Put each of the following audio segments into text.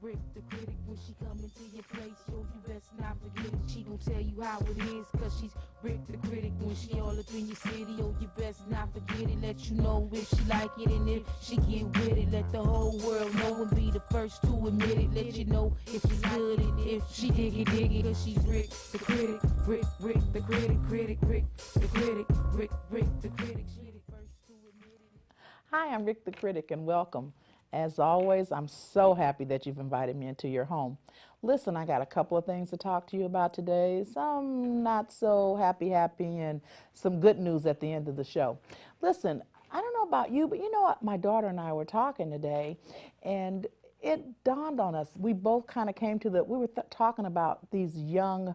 Rick the critic, when she come into your place, yo, you best not forget it. She gon' tell you how it is, cause she's Rick the critic. When she all up in your city, yo, you best not forget it. Let you know if she like it and if she get with it. Let the whole world know and be the first to admit it. Let you know if it's good and if she dig it, cause she's Rick the critic. Rick the critic, Rick the critic, Rick the critic. She the first to admit it. Hi, I'm Rick the Critic, and welcome. As always, I'm so happy that you've invited me into your home. Listen, I got a couple of things to talk to you about today. Some not so happy, and some good news at the end of the show. Listen, I don't know about you, but you know what? My daughter and I were talking today, and it dawned on us. We both kind of came to we were talking about these young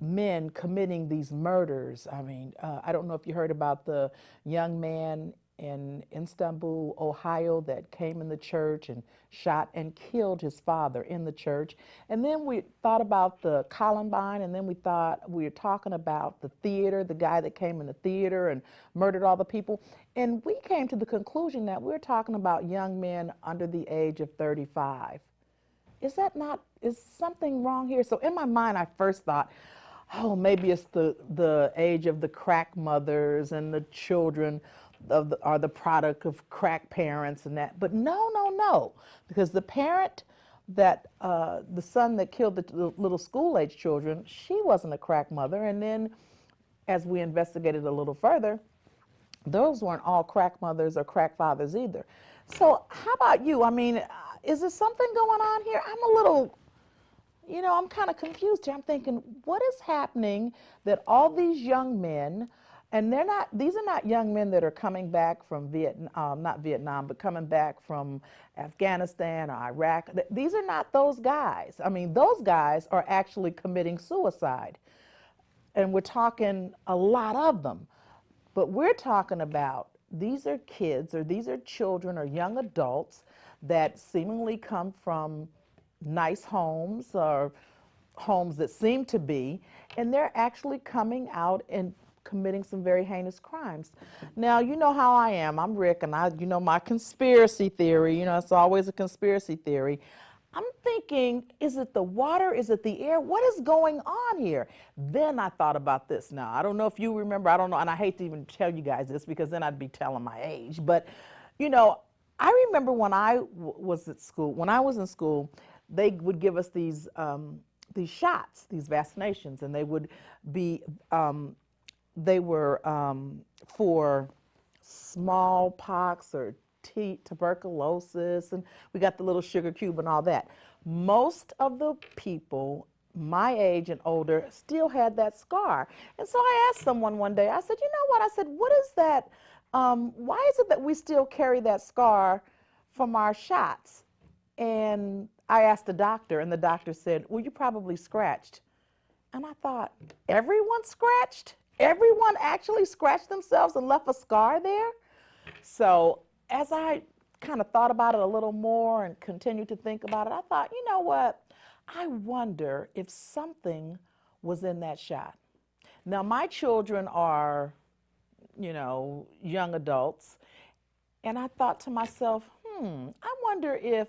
men committing these murders. I don't know if you heard about the young man in Istanbul, Ohio, that came in the church and shot and killed his father in the church. And then we thought about the Columbine, and then we were talking about the theater, the guy that came in the theater and murdered all the people. And we came to the conclusion that we're talking about young men under the age of 35. Is something wrong here? So in my mind, I first thought, oh, maybe it's the age of the crack mothers and the children are the product of crack parents and that. But no, because the parent that, the son that killed the little school-age children, she wasn't a crack mother. And then as we investigated a little further, those weren't all crack mothers or crack fathers either. So how about you? Is there something going on here? I'm a little, I'm kind of confused here. I'm thinking, what is happening that all these young men, and these are not young men that are coming back from not Vietnam, but coming back from Afghanistan or Iraq. These are not those guys. Those guys are actually committing suicide. And we're talking a lot of them. But we're talking about these are kids, or these are children or young adults that seemingly come from nice homes or homes that seem to be, and they're actually coming out and committing some very heinous crimes. Now, you know how I am. I'm Rick, and my conspiracy theory, it's always a conspiracy theory. I'm thinking, is it the water? Is it the air? What is going on here? Then I thought about this. Now, I don't know if you remember, I don't know, and I hate to even tell you guys this because then I'd be telling my age, but, I remember when I was at school, when I was in school, they would give us these shots, these vaccinations, and they would be, they were for smallpox or tuberculosis, and we got the little sugar cube and all that. Most of the people my age and older still had that scar. And so I asked someone one day, I said, you know what? I said, what is that? Why is it that we still carry that scar from our shots? And I asked the doctor, and the doctor said, well, you probably scratched. And I thought, everyone scratched? Everyone actually scratched themselves and left a scar there? So as I kind of thought about it a little more and continued to think about it, I thought, you know what? I wonder if something was in that shot. Now, my children are, young adults, and I thought to myself, I wonder if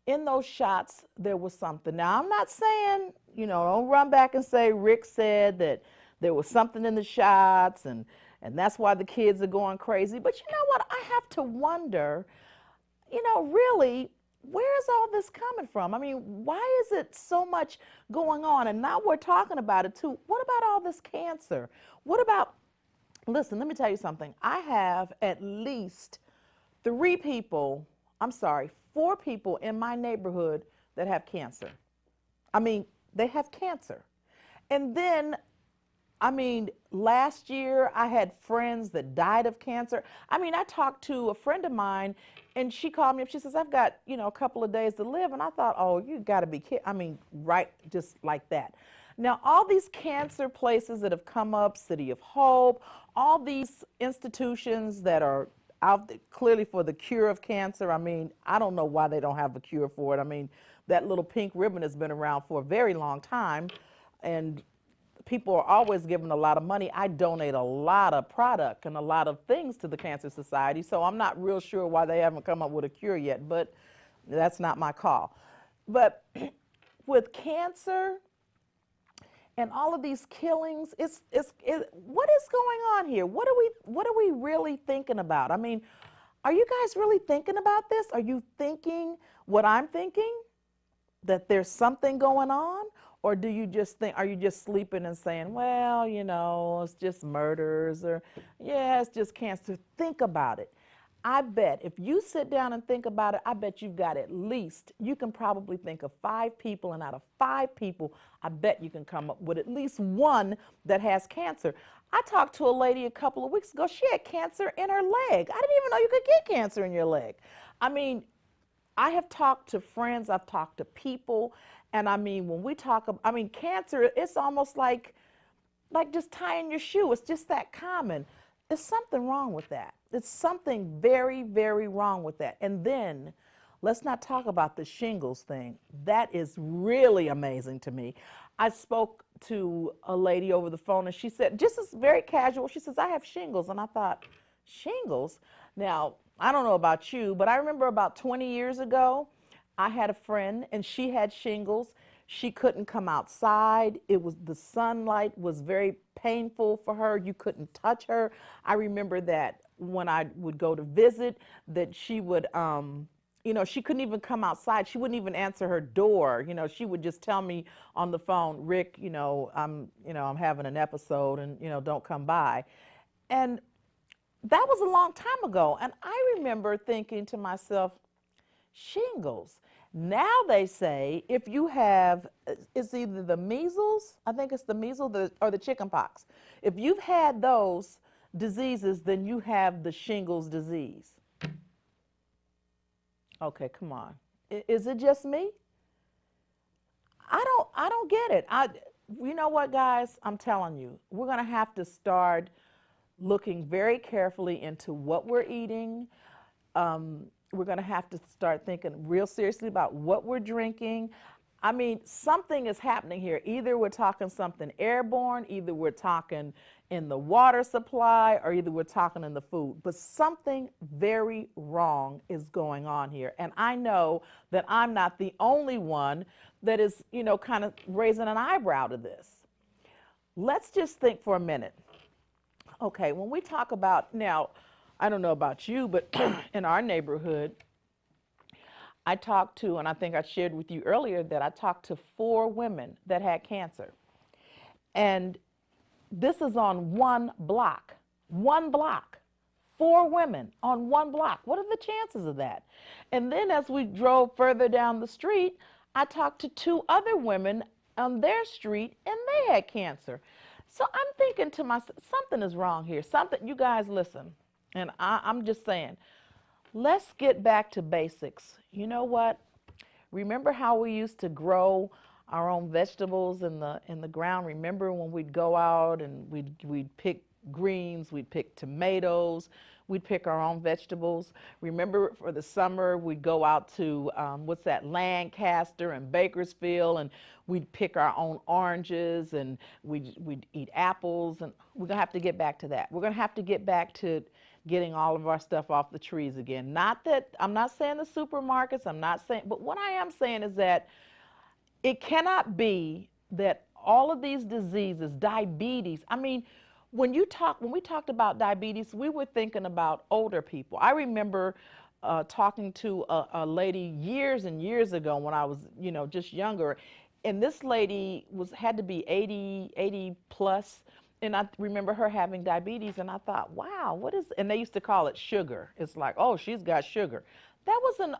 in those shots there was something. Now, I'm not saying, don't run back and say Rick said that there was something in the shots and that's why the kids are going crazy. But you know what? I have to wonder, really, where is all this coming from? Why is it so much going on? And now we're talking about it too. What about all this cancer? What about, listen, let me tell you something. I have at least 4 people in my neighborhood that have cancer. They have cancer. And then, last year I had friends that died of cancer. I talked to a friend of mine, and she called me up. She says, I've got, a couple of days to live. And I thought, oh, you got to be kidding. Right, just like that. Now, all these cancer places that have come up, City of Hope, all these institutions that are out clearly for the cure of cancer. I don't know why they don't have a cure for it. That little pink ribbon has been around for a very long time, and people are always giving a lot of money. I donate a lot of product and a lot of things to the Cancer Society, so I'm not real sure why they haven't come up with a cure yet. But That's not my call. But with cancer and all of these killings, what is going on here? What are we really thinking about? I mean, are you guys really thinking about this? Are you thinking what I'm thinking? That there's something going on? Or do you just think, are you just sleeping and saying, well, it's just murders, or yeah, it's just cancer? Think about it. I bet if you sit down and think about it, I bet you've got at least, you can probably think of 5 people, and out of 5 people, I bet you can come up with at least one that has cancer. I talked to a lady a couple of weeks ago. She had cancer in her leg. I didn't even know you could get cancer in your leg. I mean, I have talked to friends, I've talked to people, and I mean, when we talk about, I mean, cancer, it's almost like just tying your shoe. It's just that common. There's something wrong with that. It's something very, very wrong with that. And then let's not talk about the shingles thing. That is really amazing to me. I spoke to a lady over the phone, and she said, just as very casual, she says, I have shingles. And I thought, shingles? Now, I don't know about you, but I remember about 20 years ago, I had a friend and she had shingles. She couldn't come outside. The sunlight was very painful for her. You couldn't touch her. I remember that when I would go to visit, that she would, she couldn't even come outside. She wouldn't even answer her door. She would just tell me on the phone, Rick, I'm having an episode, and, don't come by. And that was a long time ago. And I remember thinking to myself, shingles. Now they say if you have, it's either the measles, I think it's the measles or the chicken pox. If you've had those diseases, then you have the shingles disease. Okay, come on. Is it just me? I don't get it. You know what, guys? I'm telling you, we're going to have to start looking very carefully into what we're eating. We're going to have to start thinking real seriously about what we're drinking. I mean, something is happening here. Either we're talking something airborne, either we're talking in the water supply, or either we're talking in the food. But something very wrong is going on here. And I know that I'm not the only one that is, kind of raising an eyebrow to this. Let's just think for a minute. Okay, when we talk about, now, I don't know about you, but in our neighborhood, I talked to, and I think I shared with you earlier, that I talked to 4 women that had cancer. And this is on one block. 4 women on one block. What are the chances of that? And then as we drove further down the street, I talked to 2 other women on their street, and they had cancer. So I'm thinking to myself, something is wrong here. You guys listen. And I'm just saying, let's get back to basics. You know what? Remember how we used to grow our own vegetables in the ground? Remember when we'd go out and we'd pick greens, we'd pick tomatoes, we'd pick our own vegetables. Remember for the summer, we'd go out to, Lancaster and Bakersfield, and we'd pick our own oranges, and we'd eat apples, and we're going to have to get back to that. We're going to have to get back to getting all of our stuff off the trees again. Not that, I'm not saying the supermarkets, but what I am saying is that it cannot be that all of these diseases, diabetes, I mean, when we talked about diabetes, we were thinking about older people. I remember talking to a lady years and years ago when I was, just younger, and this lady had to be 80 plus. And I remember her having diabetes, and I thought, wow, and they used to call it sugar. It's like, oh, she's got sugar. That was an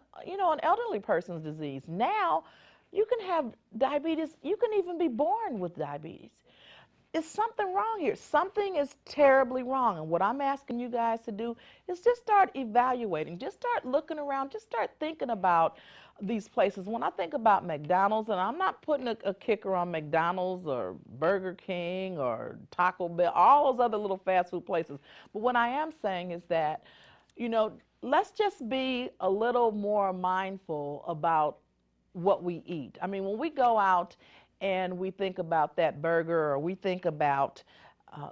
elderly person's disease. Now, you can have diabetes. You can even be born with diabetes. Is something wrong here? Something is terribly wrong. And what I'm asking you guys to do is just start evaluating, just start looking around, just start thinking about these places. When I think about McDonald's, and I'm not putting a kicker on McDonald's or Burger King or Taco Bell, all those other little fast food places. But what I am saying is that, let's just be a little more mindful about what we eat. I mean, when we go out and we think about that burger, or we think about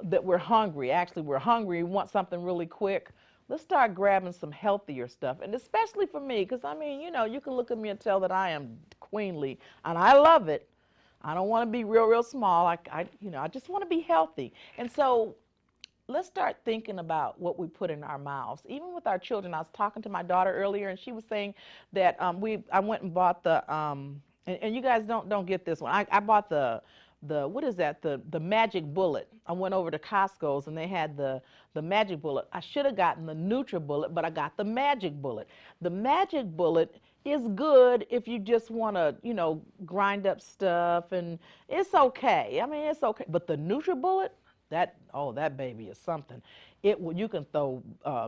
that we're hungry. Actually, we're hungry, we want something really quick. let's start grabbing some healthier stuff. And especially for me, because I mean, you can look at me and tell that I am queenly, and I love it. I don't want to be real, real small. I just want to be healthy. And so let's start thinking about what we put in our mouths. Even with our children, I was talking to my daughter earlier, and she was saying that I went and bought and you guys don't get this one. I bought the what is that? The Magic Bullet. I went over to Costco's and they had the Magic Bullet. I should have gotten the NutriBullet, but I got the Magic Bullet. The Magic Bullet is good if you just want to, grind up stuff, and it's okay. I mean, it's okay. But the NutriBullet, that baby is something. You can throw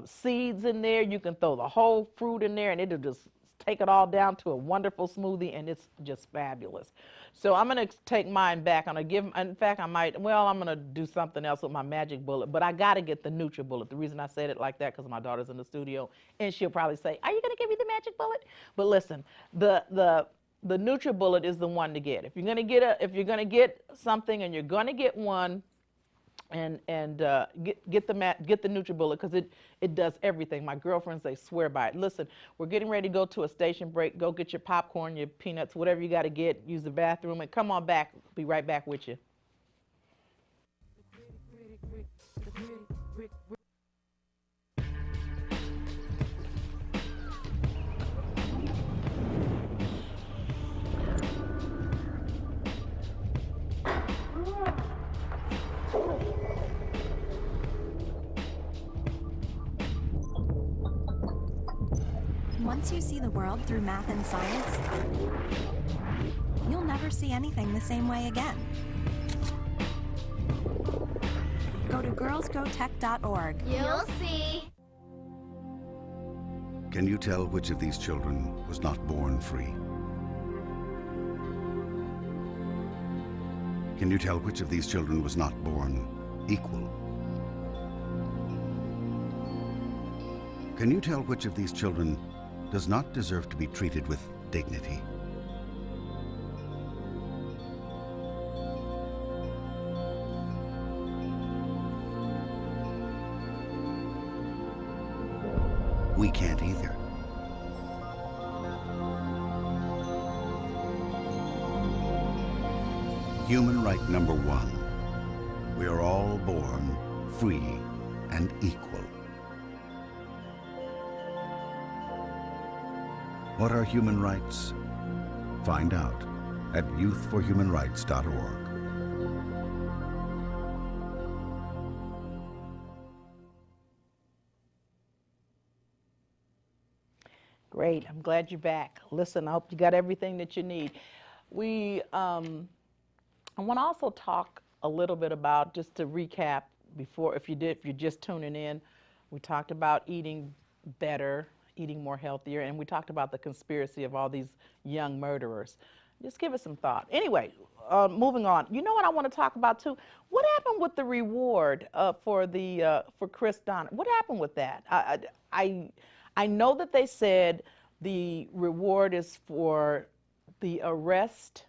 seeds in there, you can throw the whole fruit in there, and it'll just take it all down to a wonderful smoothie, and it's just fabulous. So I'm going to take mine back. I'm going to in fact, I'm going to do something else with my Magic Bullet, but I got to get the NutriBullet. The reason I said it like that, because my daughter's in the studio, and she'll probably say, are you going to give me the Magic Bullet? But listen, the NutriBullet is the one to get. If you're going to get something and you're going to get one, and get the NutriBullet, because it does everything. My girlfriends, they swear by it. Listen, we're getting ready to go to a station break. Go get your popcorn, your peanuts, whatever you got to get. Use the bathroom, and come on back. Be right back with you. Once you see the world through math and science, you'll never see anything the same way again. Go to girlsgotech.org. You'll see. Can you tell which of these children was not born free? Can you tell which of these children was not born equal? Can you tell which of these children does not deserve to be treated with dignity? We can't either. Human right number one. We are all born free and equal. What are human rights? Find out at youthforhumanrights.org. Great, I'm glad you're back. Listen, I hope you got everything that you need. I want to also talk a little bit about, just to recap, if you're just tuning in, we talked about eating better, eating more healthier, and we talked about the conspiracy of all these young murderers. Just give it some thought. Anyway, moving on. You know what I want to talk about too? What happened with the reward for Chris Donner? What happened with that? I know that they said the reward is for the arrest.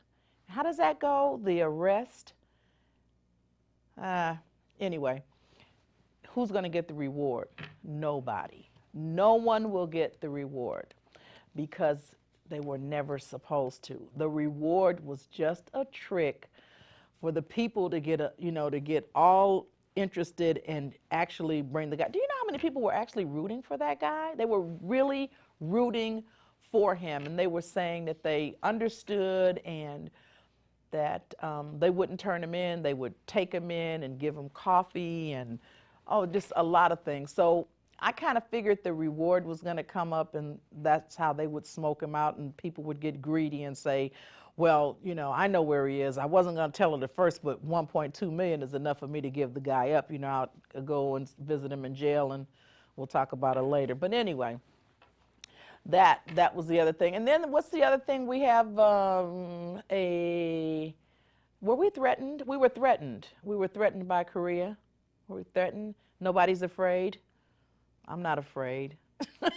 How does that go? The arrest? Anyway, who's going to get the reward? Nobody. No one will get the reward because they were never supposed to. The reward was just a trick for the people to get all interested and actually bring the guy. Do you know how many people were actually rooting for that guy? They were really rooting for him, and they were saying that they understood and that they wouldn't turn him in. They would take him in and give him coffee and, just a lot of things. So I kind of figured the reward was going to come up, and that's how they would smoke him out, and people would get greedy and say, well, I know where he is. I wasn't going to tell it at first, but 1.2 million is enough for me to give the guy up. I'll go and visit him in jail, and we'll talk about it later. But anyway, that was the other thing. And then what's the other thing? We have were we threatened? We were threatened. We were threatened by Korea. Were we threatened? Nobody's afraid. I'm not afraid. When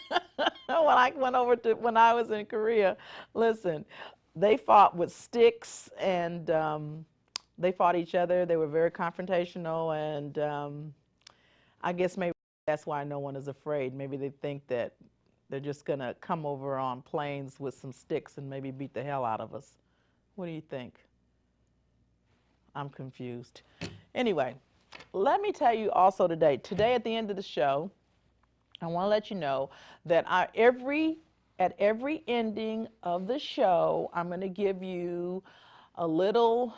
I was in Korea, listen, they fought with sticks, and they fought each other. They were very confrontational, and I guess maybe that's why no one is afraid. Maybe they think that they're just going to come over on planes with some sticks and maybe beat the hell out of us. What do you think? I'm confused. Anyway, let me tell you also today at the end of the show, I want to let you know that at every ending of the show, I'm going to give you a little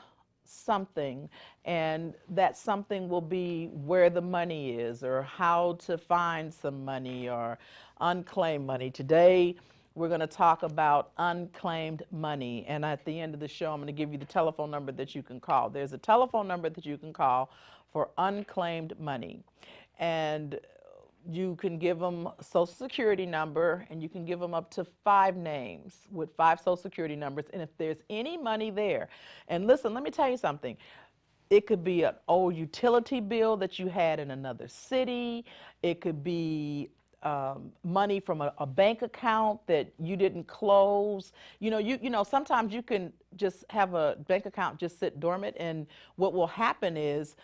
something, and that something will be where the money is, or how to find some money, or unclaimed money. Today, we're going to talk about unclaimed money, and at the end of the show, I'm going to give you the telephone number that you can call. There's a telephone number that you can call for unclaimed money, and you can give them a Social Security number, and you can give them up to 5 names with 5 Social Security numbers. And if there's any money there, and listen, let me tell you something. It could be an old utility bill that you had in another city. It could be money from a bank account that you didn't close. You know, sometimes you can just have a bank account just sit dormant, and what will happen is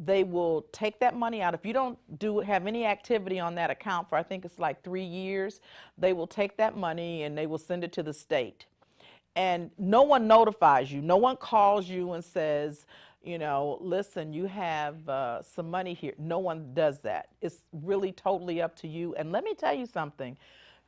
they will take that money out. If you don't have any activity on that account for, I think it's like 3 years, they will take that money and they will send it to the state. And no one notifies you. No one calls you and says, you know, listen, you have some money here. No one does that. It's really totally up to you. And let me tell you something.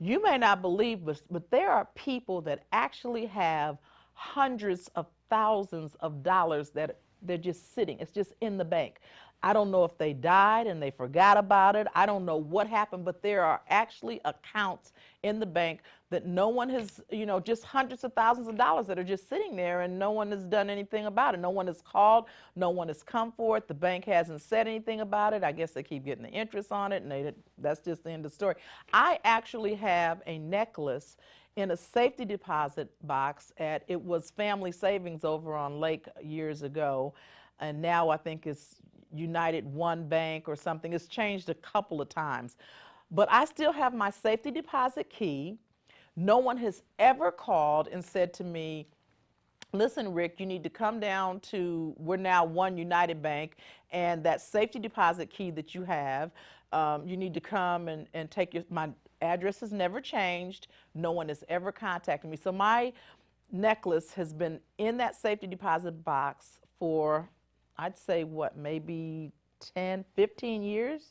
You may not believe this, but there are people that actually have hundreds of thousands of dollars that they're just sitting. It's just in the bank. I don't know if they died and they forgot about it. I don't know what happened, but there are actually accounts in the bank that no one has, you know, just hundreds of thousands of dollars that are just sitting there, and no one has done anything about it. No one has called. No one has come for it. The bank hasn't said anything about it. I guess they keep getting the interest on it, and that's just the end of the story. I actually have a necklace in a safety deposit box it was Family Savings over on Lake years ago, and now I think it's United One Bank or something. It's changed a couple of times, but I still have my safety deposit key. No one has ever called and said to me, listen, Rick, you need to come down to, we're now One United Bank, and that safety deposit key that you have, you need to come and take my address has never changed. No one has ever contacted me. So my necklace has been in that safety deposit box for, I'd say, what, maybe 10, 15 years,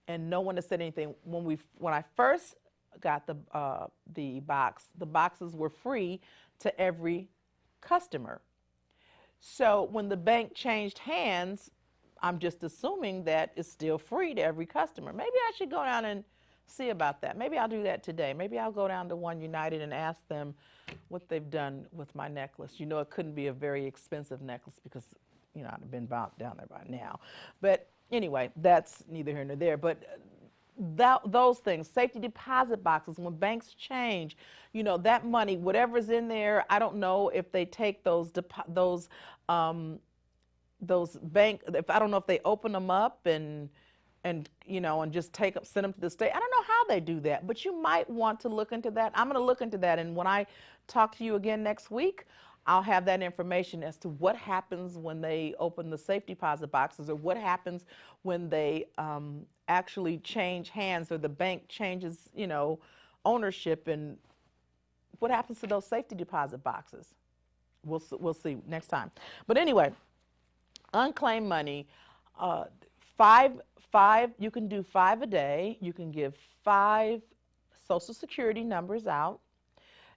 and no one has said anything. When I first got the box, the boxes were free to every customer. So when the bank changed hands, I'm just assuming that it's still free to every customer. Maybe I should go down and see about that. Maybe I'll do that today. Maybe I'll go down to One United and ask them what they've done with my necklace. You know, it couldn't be a very expensive necklace because, you know, I'd have been down there by now. But anyway, that's neither here nor there. But those things, safety deposit boxes, when banks change, you know, that money, whatever's in there, I don't know if they take those bank, I don't know if they open them up and you know, and just send them to the state. I don't know how they do that, but you might want to look into that. I'm going to look into that, and when I talk to you again next week, I'll have that information as to what happens when they open the safety deposit boxes, or what happens when they actually change hands, or the bank changes, you know, ownership, and what happens to those safety deposit boxes. We'll see next time. But anyway, unclaimed money, you can do 5 a day. You can give 5 Social Security numbers out.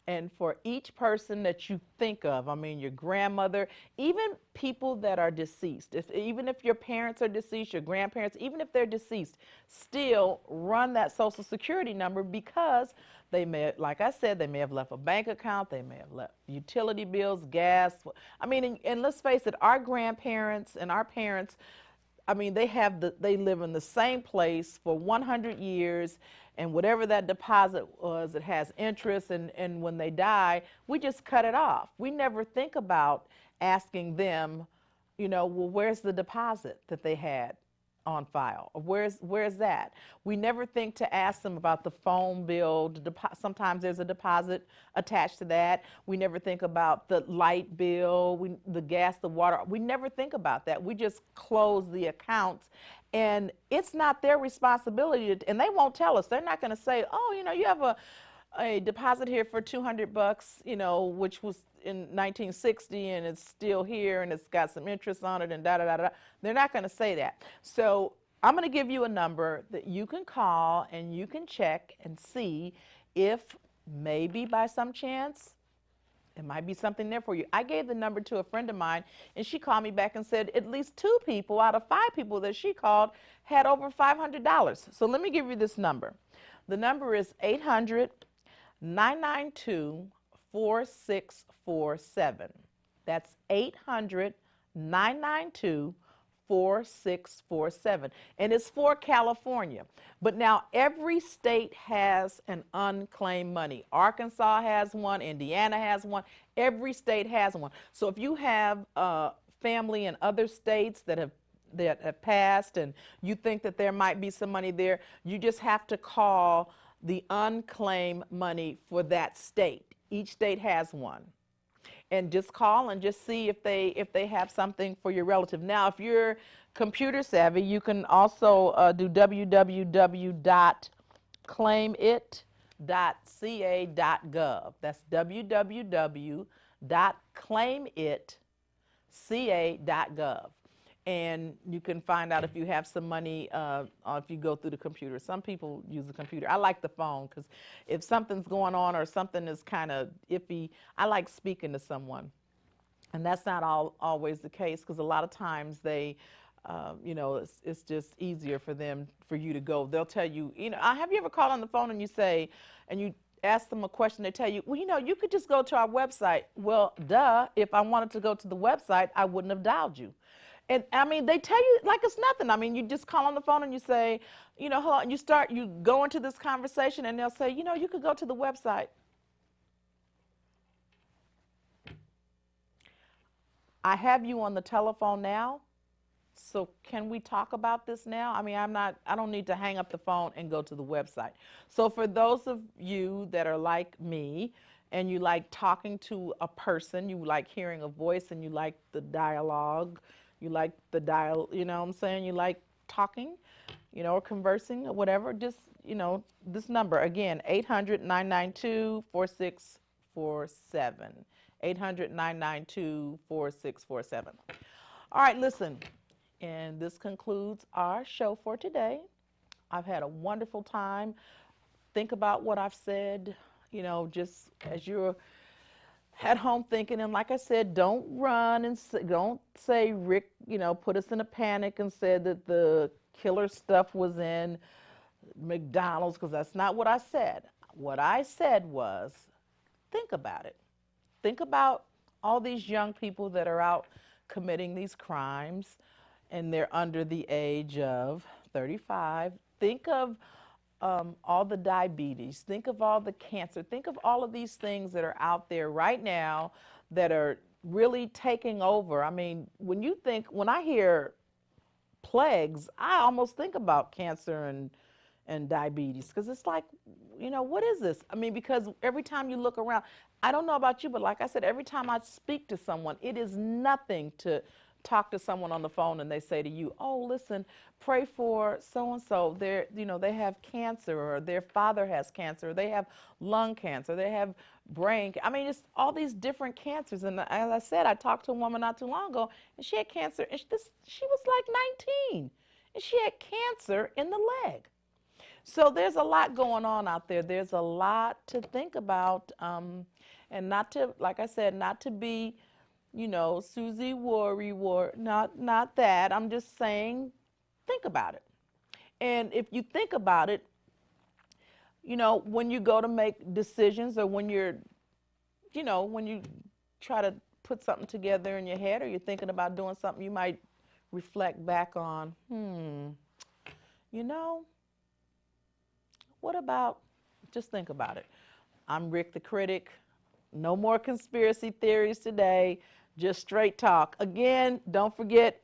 And for each person that you think of, I mean, your grandmother, even people that are deceased, even if your parents are deceased, your grandparents, even if they're deceased, still run that Social Security number, because they may, like I said, they may have left a bank account, they may have left utility bills, gas. I mean, and let's face it, our grandparents and our parents, I mean, they live in the same place for 100 years, and whatever that deposit was, it has interest, and when they die, we just cut it off. We never think about asking them, you know, well, where's the deposit that they had on file? Where's that? We never think to ask them about the phone bill. Sometimes there's a deposit attached to that. We never think about the light bill, the gas, the water. We never think about that. We just close the accounts, and it's not their responsibility. And they won't tell us. They're not going to say, oh, you have a deposit here for $200, which was in 1960, and it's still here, and it's got some interest on it, and da da da da. They're not going to say that. So I'm going to give you a number that you can call, and you can check and see if maybe by some chance it might be something there for you. I gave the number to a friend of mine, and she called me back and said at least 2 people out of 5 people that she called had over $500. So let me give you this number. The number is 800-992-4647. That's 800-992-4647. And it's for California. But now every state has an unclaimed money. Arkansas has one, Indiana has one, every state has one. So if you have family in other states that have passed and you think that there might be some money there, you just have to call the unclaimed money for that state. Each state has one. And just call and just see if they have something for your relative. Now, if you're computer savvy, you can also do www.claimit.ca.gov. That's www.claimit.ca.gov. And you can find out if you have some money if you go through the computer. Some people use the computer. I like the phone because if something's going on or something is kind of iffy, I like speaking to someone. And that's not always the case, because a lot of times they, it's just easier for you to go. They'll tell you, have you ever called on the phone and you say, and you ask them a question, they tell you, well, you could just go to our website. Well, duh, if I wanted to go to the website, I wouldn't have dialed you. And I mean, they tell you like it's nothing. I mean, you just call on the phone and you say, hello, and you go into this conversation, and they'll say, you could go to the website. I have you on the telephone now, so can we talk about this now? I mean, I don't need to hang up the phone and go to the website. So for those of you that are like me, and you like talking to a person, you like hearing a voice, and you like the dialogue, you like the you know what I'm saying? You like talking, or conversing or whatever. Just, this number, again, 800-992-4647. 800-992-4647. All right, listen, and this concludes our show for today. I've had a wonderful time. Think about what I've said, just as you're at home thinking, and like I said, don't run and don't say Rick, put us in a panic and said that the killer stuff was in McDonald's, because that's not what I said. What I said was, think about it. Think about all these young people that are out committing these crimes, and they're under the age of 35. Think of all the diabetes, think of all the cancer, think of all of these things that are out there right now that are really taking over. I mean, when I hear plagues, I almost think about cancer and diabetes, because it's like, what is this? I mean, because every time you look around, I don't know about you, but like I said, every time I speak to someone, it is nothing to talk to someone on the phone and they say to you, oh, listen, pray for so-and-so, they have cancer, or their father has cancer, or they have lung cancer, they have brain, I mean, it's all these different cancers. And as I said, I talked to a woman not too long ago, and she had cancer, and she was like 19, and she had cancer in the leg. So there's a lot going on out there. There's a lot to think about, and not to, like I said, not to be, Susie worry, not that. I'm just saying, think about it. And if you think about it, when you go to make decisions, or when you're, when you try to put something together in your head, or you're thinking about doing something, you might reflect back on, what about, just think about it. I'm Rick the Critic. No more conspiracy theories today, just straight talk. Again, don't forget,